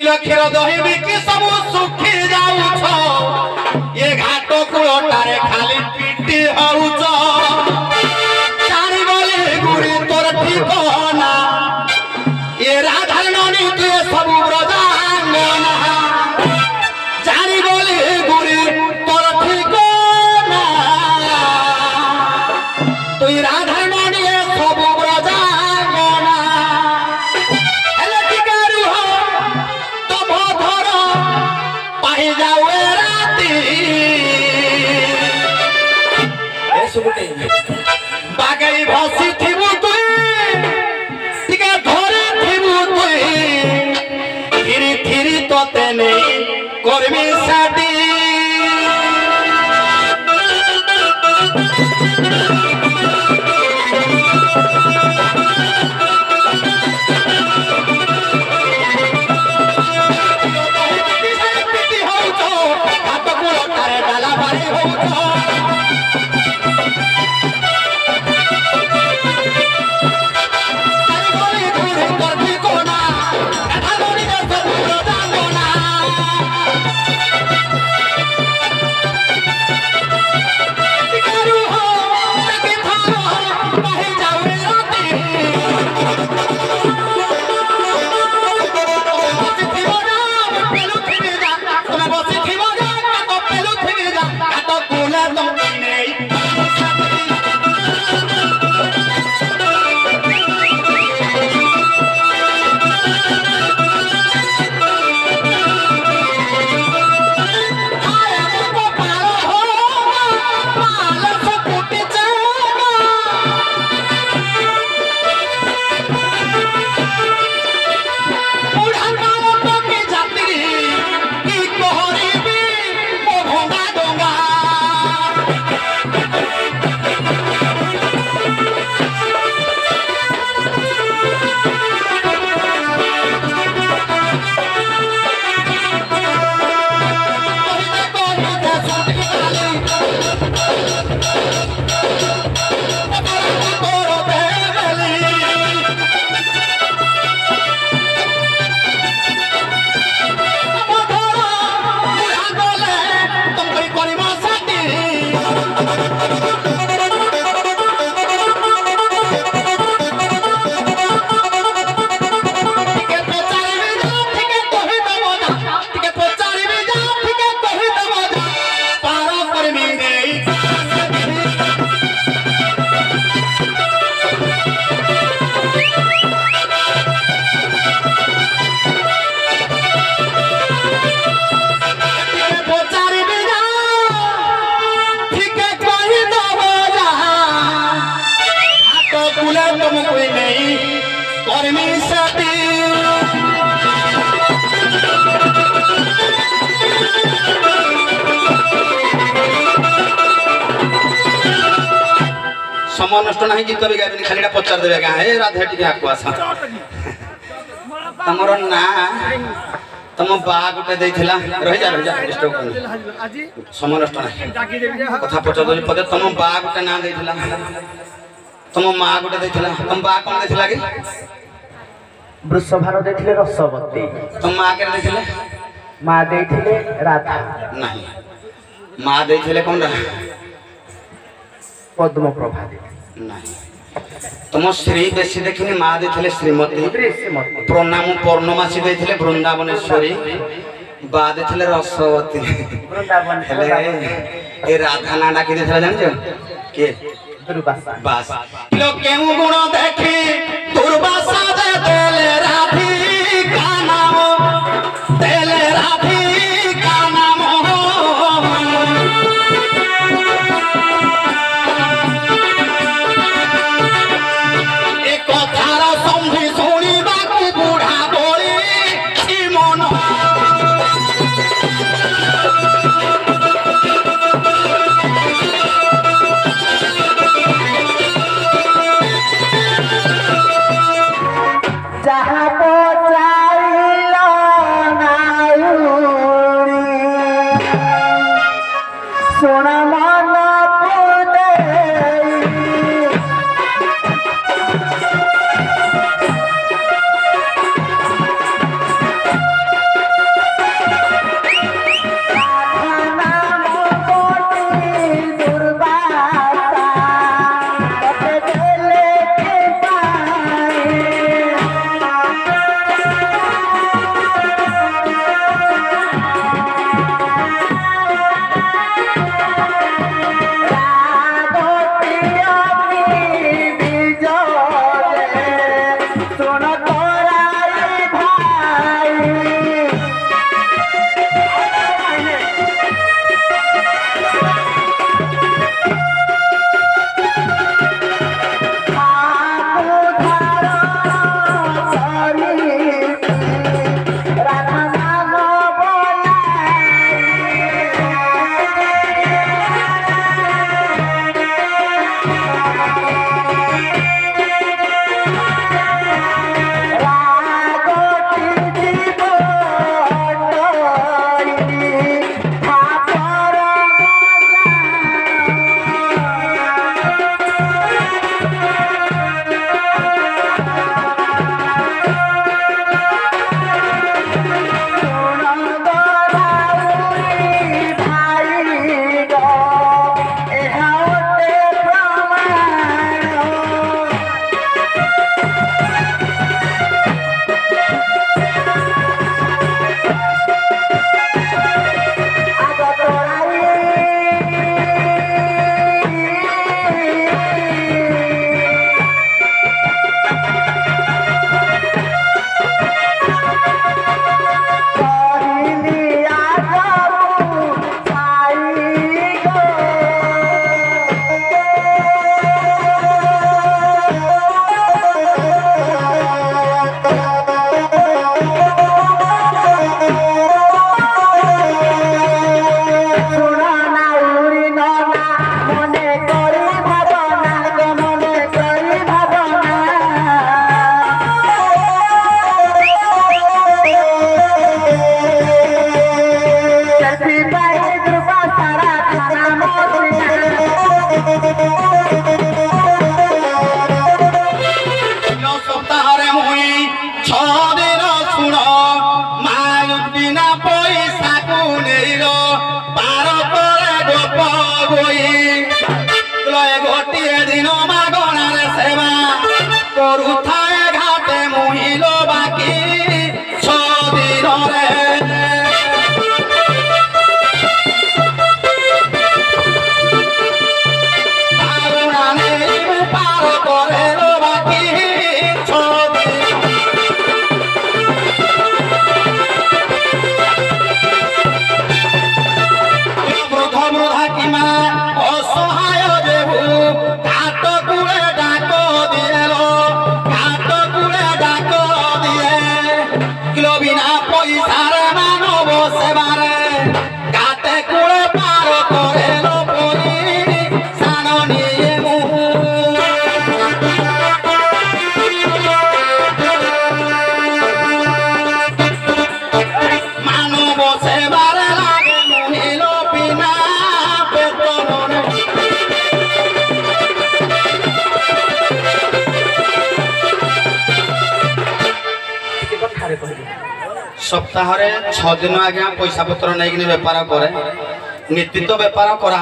क्षीर दही बिकी सब सुखी जाऊछ ये घाट कूलटारे खाली पिटी होउछ चारी बोले गुरी तोर ठिकाना ये राधा ननी तू सब ब्रजांगना चारी बोले गुरी तोर ठिकाना तू राधा ननी सब ब्रजांगना हेले टिकारू हो तुम धर पाई जाओ राती ए सुबुटे बागई भसी थिबु तुई टिका धरे थिबु तुई थिरी थिरी तोते ने करमी साडी समय नष्ट नहीं गीत भी गाबी खाली पचार देवे क्या है राधे टी आस तमर ना तुम बा गोटे देला रही जा समय नष्ट नहीं कथा पचार पदे तुम बा गोटे ना देला तुम माँ गोटे देला तुम बा कौन देला कि वृषभार देथिले रसवती तुम माँ के देथिले माँ देथिले राधा नहीं माँ देथिले कौन पद्म प्रभा नहीं तुम श्री बेसी देखनी माँ देथिले श्रीमती प्रणाम पूर्णमासी देथिले वृंदावनेश्वरी बा देथिले रसवती हेले ए राधा ना डाकी देथिले जानजो के दुर्वासा बास लोग केहू गुण देखी दुर्वासा दे देले राधी का नाम देले राधी का नाम एक कथार संधि सुनी बाकू बूढ़ा बोली मन କରୁଥାଏ ଘାଟେ ମୁହିଲ ବାକି ଛଦିନରେ सप्ताह 6 दिन आज्ञा पैसा पत्र नहीं बेपार करे नीति तो बेपार करा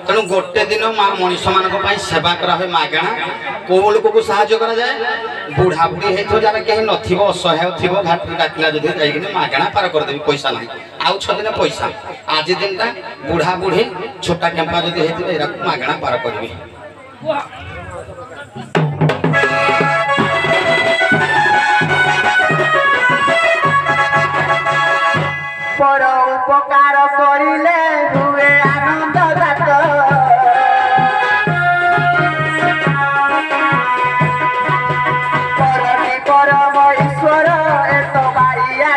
तेणु गोटे दिन मनीष मान सेवा करा मागणा कौ लोक को साहाय्य करा जाए बुढ़ा बुढ़ी हो जार कहीं नथिबो असहाय थिबो घाट डाकिला जदि जाइकिन मागणा पार कर देबी पैसा नहीं आउ 6 दिन पैसा आज दिन बुढ़ा बुढ़ी छोटा केम्पा जदि हेतिबे एरा मागणा पार करबी पर उपकार करिले हुए आनंद दात परमी परम ईश्वर एत बाइया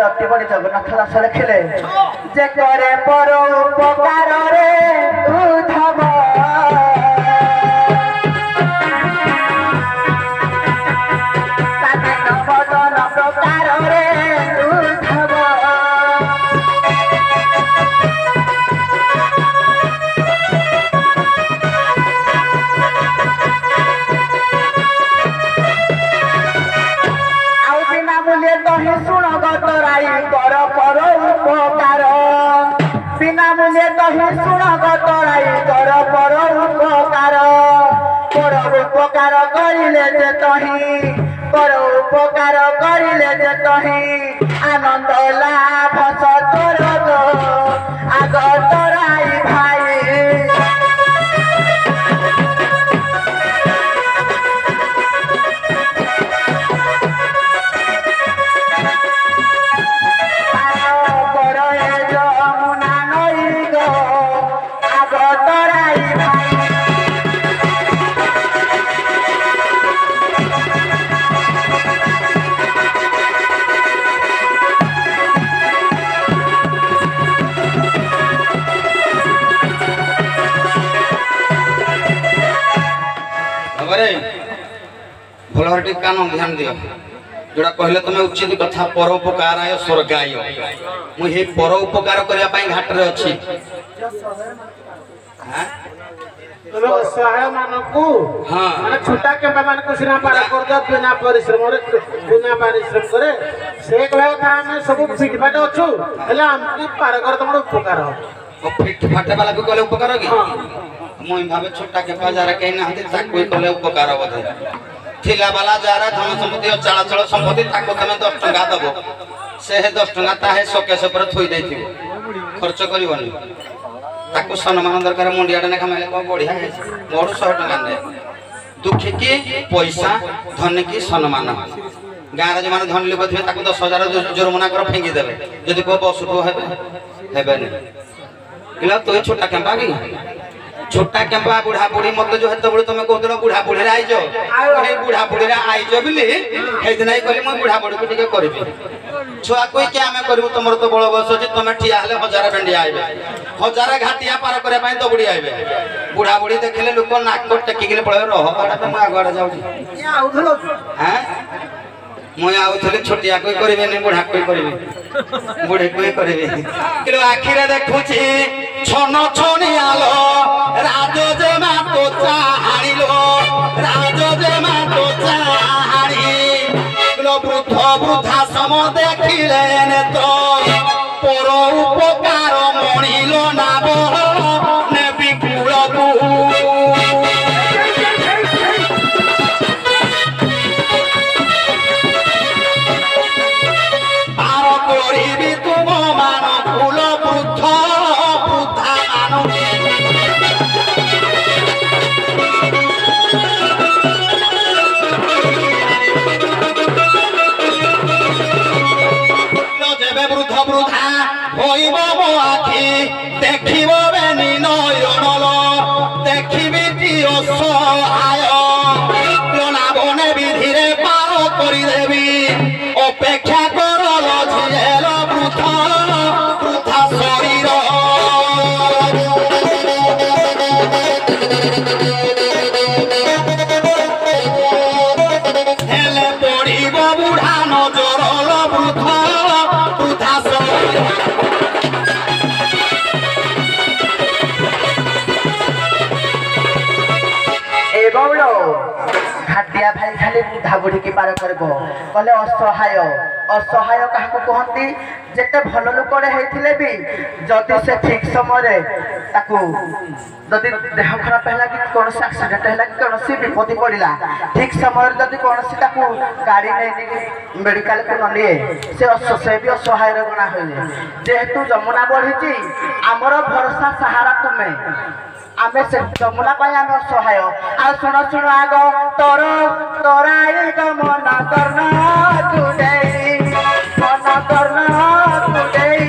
अति बड़ी जगन्नाथ दास लिखिले जे करे पर उपकार रे उद्धव बदन प्रकार रे उद्धव आउ बिना मूल्य कहे शुण गतराई कर उपकार बिना मूल्य कहे शुण गतराई कर पर उपकार करिले जे तही पर उपकार करिले जे तही आनंद लाभ सतोर आग तराई भाई भलर कान ध्यान दियो जोड़ा कहले तुम उचित कथा परोपकार आय स्वर्गाय मुझे परोपकार करने घाट रे अच्छी असहाय मानकू माने छोटा केम्पा मानकू सिना पार कर दो बिना परिश्रम करे से कहले था हम सब फिट फाट अछु हेले हम पार कर तुम उपकार हो फिट फाटे वाला को कहले उपकार की मुई भाबे छोटा केम्पा जारा कहीं ना ताको कहले उपकार बोधे ठेला वाला जारा धन संपत्ति और चलाचल संपत्ति ताको तमे 10 टका दबो से 10 टका ताहे शोकेस पर थोई देथिबो खर्च करिवनी ताको सम्मान दरकार मुंडियाडा ने खामेले को बढ़िया है मोर 100 टका ने दुखी की पैसा धन की सम्मान गाँव जो मैंने धनी लोक थे 10,000 जुर्माना कर फेंगी देवे जदि को बस उठो हेबे नहीं तो छोटा केम्पा की छोटा केम्पा बुढ़ा बुढ़ी मत जो हेत बड़ तुम कहते बुढ़ा बुढ़ी आईज बुढ़ा बुढ़ी आईज बोली नहीं कहली मुझे बुढ़ा बुढ़ी को टे करी छुआ कोई क्या आम करूँ तुम तो बड़ बयस अच्छे तुम ठिया हेले 1000 भेंडिया आए 1000 घाटिया पार करने दौड़ी आए बुढ़ा बुढ़ी देखले लोक नाक टेकिक पड़े रह मुझे आगुआ जाऊँ मुझे आउली छोटिया कोई करें बुढ़ा कोई करें बुढ़े कोई करें आखिरे देखुची छन छनियालो राज जेमा तो चाहाणिलो राज जेमा तो चाहाणी সম দেখিলেন তো পর উপকার মণিল নাব নেবি কুলকু আর করিবি তুম মান কুল বৃদ্ধ বৃদ্ধা মান যেবে বৃদ্ধ বৃদ্ধা হইব মো আখি দেখিব বেনি নয়নল দেখিবি অসহায় নাবনে বিধিরে পার করিদেবি অপেক্ষা করল ঝিল বৃদ্ধ বৃদ্ধা শরীর হেলে পড়িব বুঢ়া নজরল বৃদ্ধ বৃদ্ধা শরীর এবং ঘাটিয়া ভাই খালি বুঢ়া বুঢ়ীକି ପାର କରିବ କହିଲେ ଅସହାୟ ଅସହାୟ କାହାକୁ କହନ୍ତି ଯେତେ ଭଲ ଲୋକରେ ହେଇଥିଲେ ବି ଯଦି ସେ ଠିକ ସମୟରେ ତାକୁ ଯଦି ଦେହ ଖରାପ ହେଲା କି କୌଣସି ଆକ୍ସିଡେଣ୍ଟ ହେଲା କି କୌଣସି ବିପତ୍ତି ପଡ଼ିଲା ଠିକ ସମୟରେ ଯଦି କୌଣସି ତାକୁ ଗାଡ଼ି ନେଇକି ମେଡିକାଲକୁ ନ ନିଏ ସେ ବି ଅସହାୟର ଗଣା ହୋଇଯାଏ ଯେହେତୁ ଯମୁନା ବଢ଼ିଛି ଆମର ଭରସା ସାହାରା ତୁମେ ଆମେ ସେ ଯମୁନା ପାଇଁ ଆମେ ଅସହାୟ ଆଉ ଶୁଣ ଶୁଣ ଆଗ ତୋର ତୋରାଇ ମନ କର୍ଣ୍ଣ ତୁଡେଇ ମନ କର୍ଣ୍ଣ ତୁଡେଇ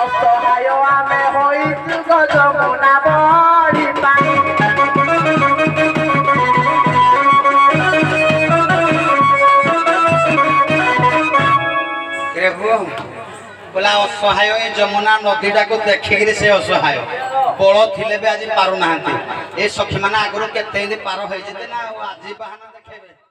ଅସହାୟ ଆମେ ହୋଇଛୁ ଯମୁନା ବଢ଼ି ପାଇଁ बोला असहाय ए जमुना नदीटा को देखिक से असहाय बल थिले भी आज पार ना ये सखी मैंने आगुरी के पार हो आज बाहाना देखेबे।